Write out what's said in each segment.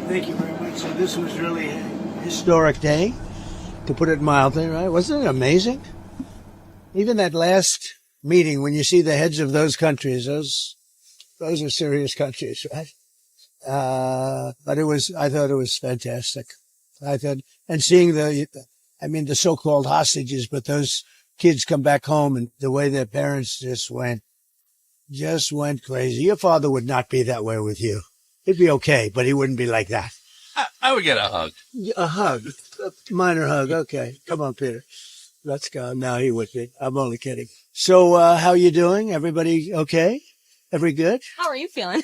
Thank you very much. So this was really a historic day, to put it mildly, right? Wasn't it amazing? Even that last meeting, when you see the heads of those countries, those are serious countries, right? But I thought it was fantastic. And seeing the so-called hostages, but those kids come back home and the way their parents just went crazy. Your father would not be that way with you. He'd be okay, but he wouldn't be like that. I would get a hug. A hug. A minor hug. Okay. Come on, Peter. Let's go. No, he would be. I'm only kidding. So, how you doing? Everybody okay? Every good? How are you feeling?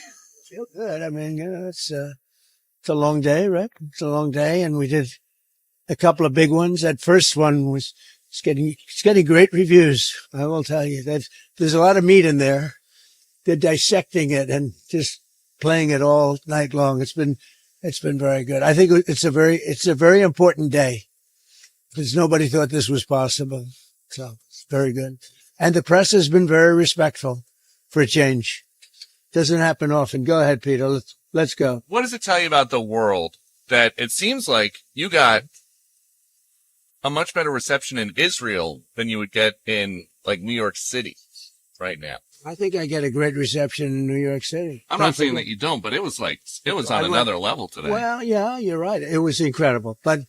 Feel good. I mean, it's a long day, right? It's a long day, and we did a couple of big ones. That first one it's getting great reviews. I will tell you that there's a lot of meat in there. They're dissecting it and just playing it all night long. It's been very good. I think it's a very important day because nobody thought this was possible. So it's very good. And the press has been very respectful for a change. Doesn't happen often. Go ahead, Peter. Let's go. What does it tell you about the world that it seems like you got a much better reception in Israel than you would get in like New York City right now? I think I get a great reception in New York City. I'm not saying that you don't, but it was on another level today. Well, yeah, you're right. It was incredible. But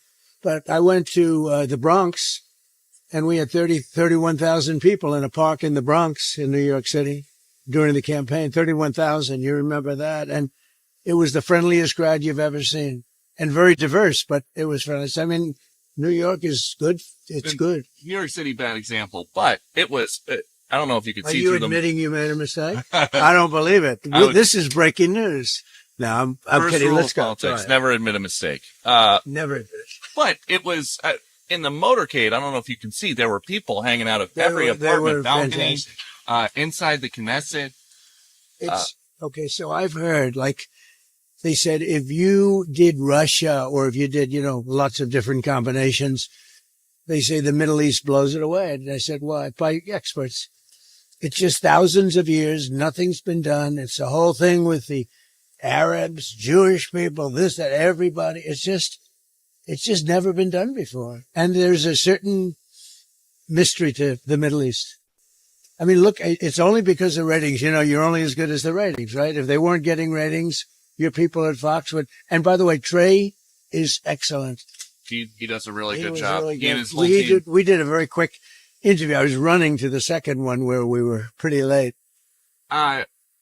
I went to the Bronx, and we had 31,000 people in a park in the Bronx in New York City during the campaign. 31,000. You remember that? And it was the friendliest crowd you've ever seen, and very diverse. But it was friendly. I mean, New York is good. It's good. New York City, bad example, but it was. I don't know if you could see through them. Are you admitting you made a mistake? I don't believe it. This is breaking news. No, I'm kidding. Let's go. Politics. Never admit a mistake. Never admit it. But it was in the motorcade. I don't know if you can see. There were people hanging out of every apartment balcony, inside the Knesset. Okay. So I've heard, like they said, if you did Russia or if you did, lots of different combinations, they say the Middle East blows it away. And I said, why? By experts. It's just thousands of years. Nothing's been done. It's the whole thing with the Arabs, Jewish people, this, that, everybody. It's just never been done before. And there's a certain mystery to the Middle East. I mean, look, it's only because of ratings. You're only as good as the ratings, right? If they weren't getting ratings, your people at Fox would. And by the way, Trey is excellent. He does a really good job. Really he and good. his whole team. We did a very quick interview. I was running to the second one where we were pretty late.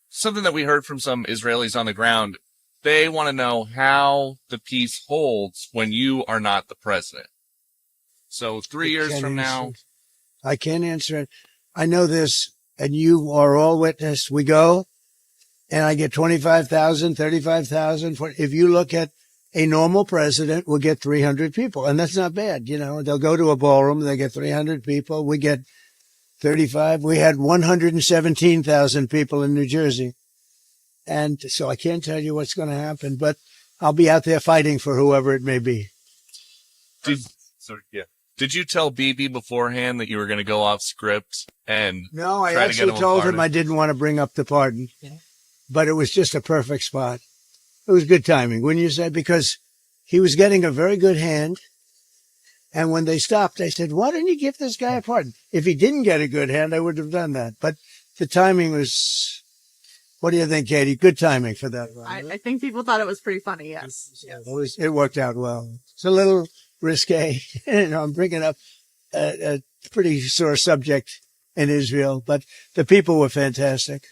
Something that we heard from some Israelis on the ground, they want to know how the peace holds when you are not the president. So 3 years from now. I can't answer it. I know this, and you are all witness. We go, and I get 25,000, 35,000. If you look at a normal president will get 300 people, and that's not bad. They'll go to a ballroom, they get 300 people. We get 35. We had 117,000 people in New Jersey. And so I can't tell you what's going to happen, but I'll be out there fighting for whoever it may be. Did you tell Bibi beforehand that you were going to go off script and No, I actually told him I didn't want to bring up the pardon, but it was just a perfect spot. It was good timing, wouldn't you say? Because he was getting a very good hand. And when they stopped, I said, why didn't you give this guy a pardon? If he didn't get a good hand, I would have done that. But the timing was, what do you think, Katie? Good timing for that one. I think people thought it was pretty funny, yes. It worked out well. It's a little risque. I'm bringing up a pretty sore subject in Israel, but the people were fantastic.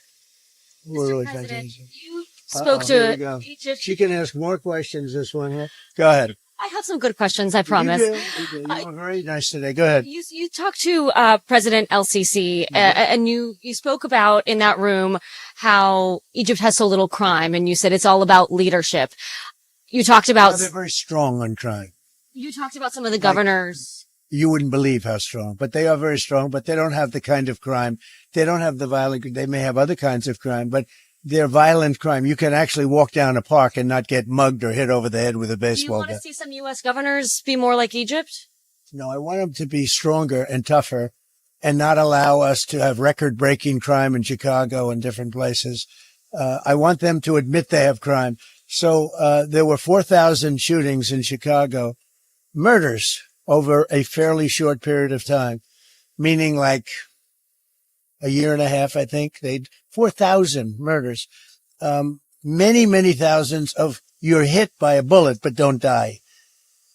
Were really fantastic. You spoke to Egypt. She can ask more questions, this one here. Go ahead. I have some good questions, I promise. You do. You were very nice today. Go ahead. You talked to President El-Sisi, and you spoke about in that room how Egypt has so little crime, and you said it's all about leadership. You talked about... They're very strong on crime. You talked about some of the governors. You wouldn't believe how strong, but they are very strong, but they don't have the kind of crime. They don't have the violent... They may have other kinds of crime, but they're violent crime. You can actually walk down a park and not get mugged or hit over the head with a baseball bat. Do you want to see some U.S. governors be more like Egypt? No, I want them to be stronger and tougher and not allow us to have record-breaking crime in Chicago and different places. I want them to admit they have crime. So, there were 4,000 shootings in Chicago, murders over a fairly short period of time, meaning like a year and a half, I think. 4,000 murders. Many, many thousands of you're hit by a bullet, but don't die.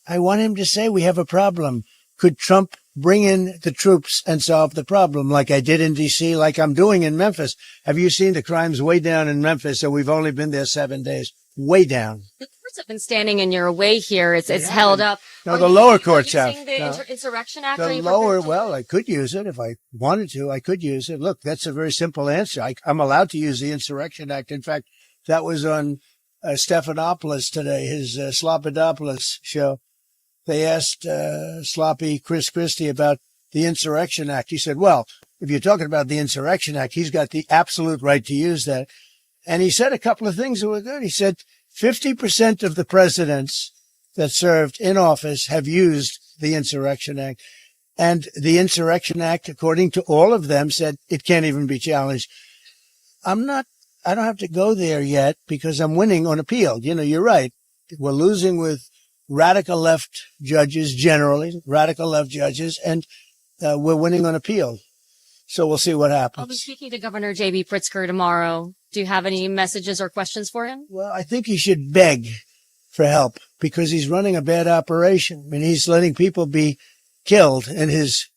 I want him to say we have a problem. Could Trump bring in the troops and solve the problem like I did in D.C., like I'm doing in Memphis? Have you seen the crimes way down in Memphis? And we've only been there 7 days. Way down. The courts have been standing in your way here. It's held up. No, the lower courts have. The Insurrection Act? The lower, well, I could use it if I wanted to. I could use it. Look, that's a very simple answer. I'm allowed to use the Insurrection Act. In fact, that was on Stephanopoulos today, his Sloppidopoulos show. They asked sloppy Chris Christie about the Insurrection Act. He said, well, if you're talking about the Insurrection Act, he's got the absolute right to use that. And he said a couple of things that were good. He said 50% of the presidents that served in office have used the Insurrection Act. And the Insurrection Act, according to all of them, said it can't even be challenged. I don't have to go there yet because I'm winning on appeal. You know, you're right. We're losing with radical left judges, generally, radical left judges, and we're winning on appeal. So we'll see what happens. I'll be speaking to Governor J.B. Pritzker tomorrow. Do you have any messages or questions for him? Well, I think he should beg for help because he's running a bad operation. I mean, he's letting people be killed in his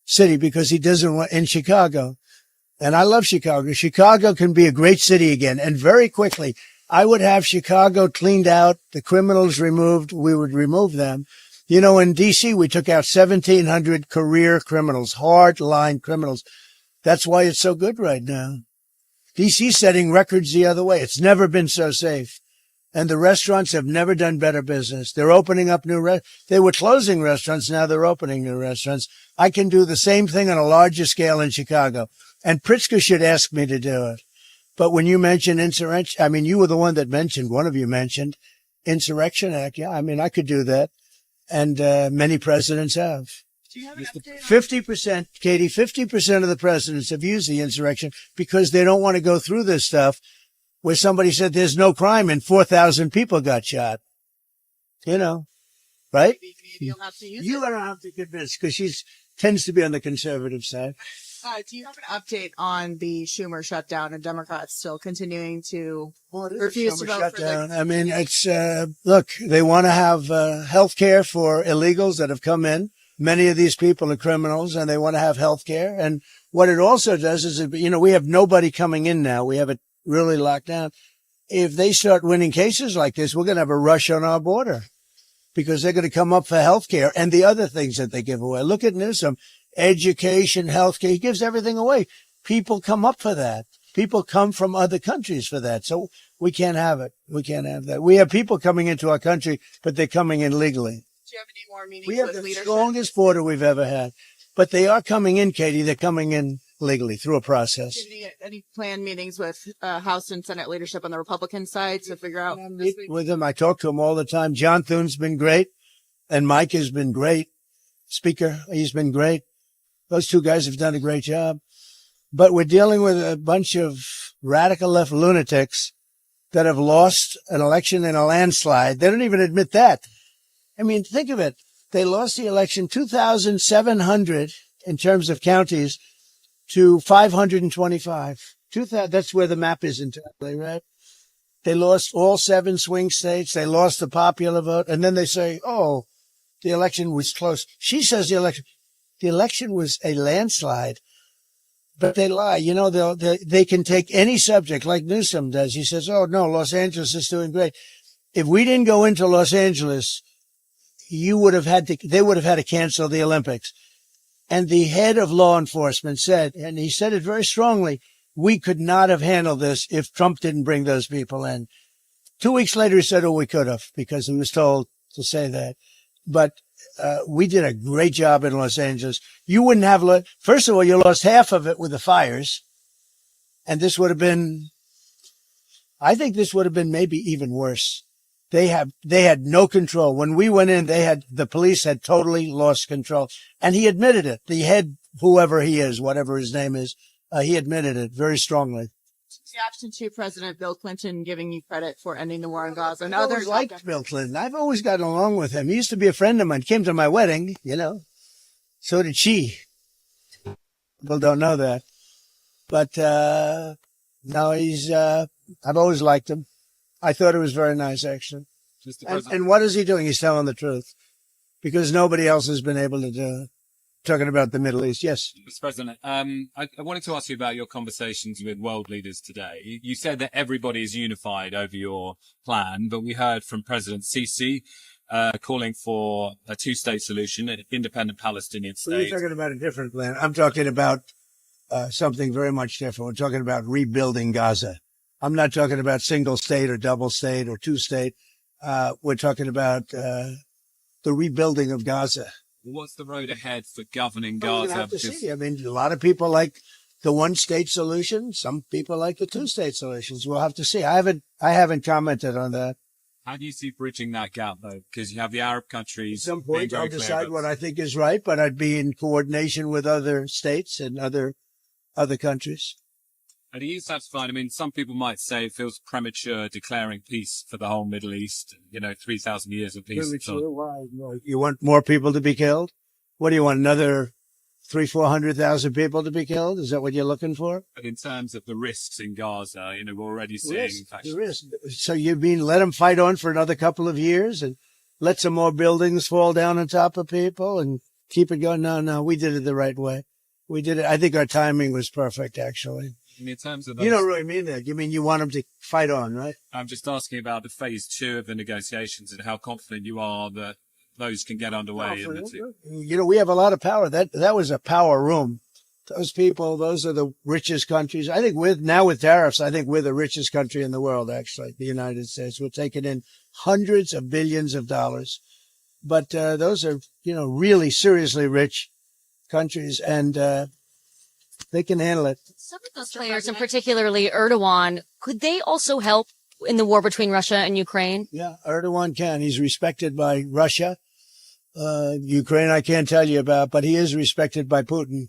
city because he doesn't want in Chicago. And I love Chicago. Chicago can be a great city again. And very quickly, I would have Chicago cleaned out, the criminals removed. We would remove them. You know, in D.C., we took out 1,700 career criminals, hard-line criminals. That's why it's so good right now. D.C. setting records the other way. It's never been so safe. And the restaurants have never done better business. They're opening up they were closing restaurants. Now they're opening new restaurants. I can do the same thing on a larger scale in Chicago. And Pritzker should ask me to do it. But when you mention insurrection, I mean, you were the one that mentioned, one of you mentioned Insurrection Act. Yeah, I mean, I could do that. And many presidents have. Do you have an update? 50%, Katie, 50% of the presidents have used the insurrection because they don't want to go through this stuff where somebody said there's no crime and 4,000 people got shot. You know, right? Maybe you'll have to use You don't have to convince because she tends to be on the conservative side. Do you have an update on the Schumer shutdown and Democrats still continuing to refuse to vote for their... I mean, it's, look, they want to have health care for illegals that have come in. Many of these people are criminals and they want to have health care. And what it also does is, you know, we have nobody coming in now. We have it really locked down. If they start winning cases like this, we're going to have a rush on our border because they're going to come up for health care and the other things that they give away. Look at Newsom. Education, healthcare, he gives everything away. People come up for that. People come from other countries for that. So we can't have it. We can't have that. We have people coming into our country, but they're coming in legally. Do you have any more meetings We have with the leadership? strongest border we've ever had. But they are coming in, Katie. They're coming in legally through a process. Do you have any planned meetings with House and Senate leadership on the Republican side to figure out I this meet week? with them. I talk to them all the time. John Thune's been great. And Mike has been great. Speaker, he's been great. Those two guys have done a great job. But we're dealing with a bunch of radical left lunatics that have lost an election in a landslide. They don't even admit that. I mean, think of it. They lost the election 2,700 in terms of counties to 525. That's where the map is entirely, right? They lost all 7 swing states. They lost the popular vote. And then they say, oh, the election was close. She says the election was a landslide, but they lie. You know, they can take any subject like Newsom does. He says, oh, no, Los Angeles is doing great. If we didn't go into Los Angeles, they would have had to cancel the Olympics. And the head of law enforcement said, and he said it very strongly, we could not have handled this if Trump didn't bring those people in. 2 weeks later, he said, oh, we could have because he was told to say that. But we did a great job in Los Angeles. You wouldn't have first of all, you lost half of it with the fires. And this would have been, I think this would have been maybe even worse. They had no control. When we went in, the police had totally lost control. And he admitted it. The head, whoever he is, whatever his name is, he admitted it very strongly. Reaction to President Bill Clinton giving you credit for ending the war in Gaza and I've always others liked Bill Clinton. I've always gotten along with him. He used to be a friend of mine. Came to my wedding, you know. So did she. People don't know that. But no, I've always liked him. I thought it was very nice, actually. And what is he doing? He's telling the truth. Because nobody else has been able to do it. Talking about the Middle East, yes. Mr. President, I wanted to ask you about your conversations with world leaders today. You said that everybody is unified over your plan, but we heard from President Sisi calling for a two-state solution, an independent Palestinian Well, state. you're talking about a different plan. I'm talking about something very much different. We're talking about rebuilding Gaza. I'm not talking about single state or double state or two state. We're talking about the rebuilding of Gaza. What's the road ahead for governing Well, Gaza? we're gonna have to see. I mean, a lot of people like the one-state solution. Some people like the two-state solutions. We'll have to see. I haven't commented on that. How do you see bridging that gap, though? Because you have the Arab countries. At some being point, very I'll clear decide about- what I think is right, but I'd be in coordination with other states and other countries. And are you satisfied? I mean, some people might say it feels premature declaring peace for the whole Middle East. 3,000 years of peace. Really So- true. Why? You want more people to be killed? What do you want? Another 300,000-400,000 people to be killed? Is that what you're looking for? But in terms of the risks in Gaza, we're already seeing The risk. So you mean let them fight on for another couple of years and let some more buildings fall down on top of people and keep it going? No, we did it the right way. We did it. I think our timing was perfect, actually. in terms of You don't really mean that. You mean you want them to fight on, right? I'm just asking about the phase 2 of the negotiations and how confident you are that those can get underway. We have a lot of power. That was a power room. Those people, those are the richest countries. I think with tariffs, I think we're the richest country in the world, actually, the United States. We're taking in hundreds of billions of dollars. But those are, really seriously rich countries, and they can handle it. Some of those players, and particularly Erdogan, could they also help in the war between Russia and Ukraine? Yeah, Erdogan can. He's respected by Russia. Ukraine, I can't tell you about, but he is respected by Putin.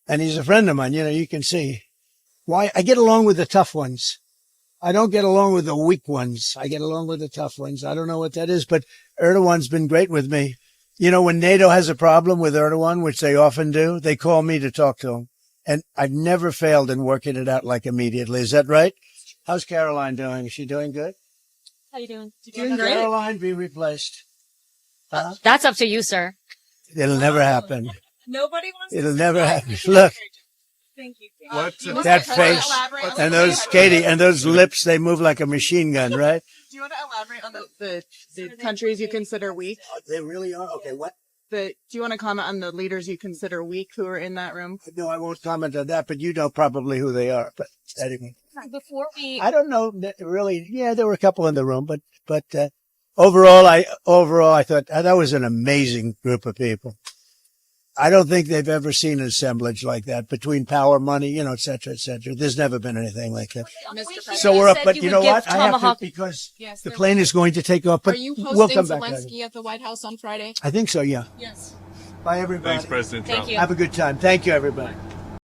And he's a friend of mine. You can see why I get along with the tough ones. I don't get along with the weak ones. I get along with the tough ones. I don't know what that is, but Erdogan's been great with me. When NATO has a problem with Erdogan, which they often do, they call me to talk to him. And I've never failed in working it out immediately. Is that right? How's Caroline doing? Is she doing good? How you doing? Doing great. Caroline be replaced? Huh? That's up to you, sir. It'll never happen. Nobody wants It'll never happen. Look, Thank you. that face and those, Katie, and those lips, they move like a machine gun, right? Do you want to elaborate on the countries you consider weak? They really are. Okay, what? Do you want to comment on the leaders you consider weak who are in that room? No, I won't comment on that, but you know probably who they are. But anyway, Before we, I don't know really. Yeah, there were a couple in the room, but overall, I thought that was an amazing group of people. I don't think they've ever seen an assemblage like that between power, money, et cetera, et cetera. There's never been anything like that. So we're up, but you know what? I have to, because the plane is going to take off, but Are you we'll hosting come back. Zelensky at the White House on Friday? I think so, yeah. Yes. Bye, everybody. Thanks, President Trump. thank you. Have a good time. Thank you, everybody.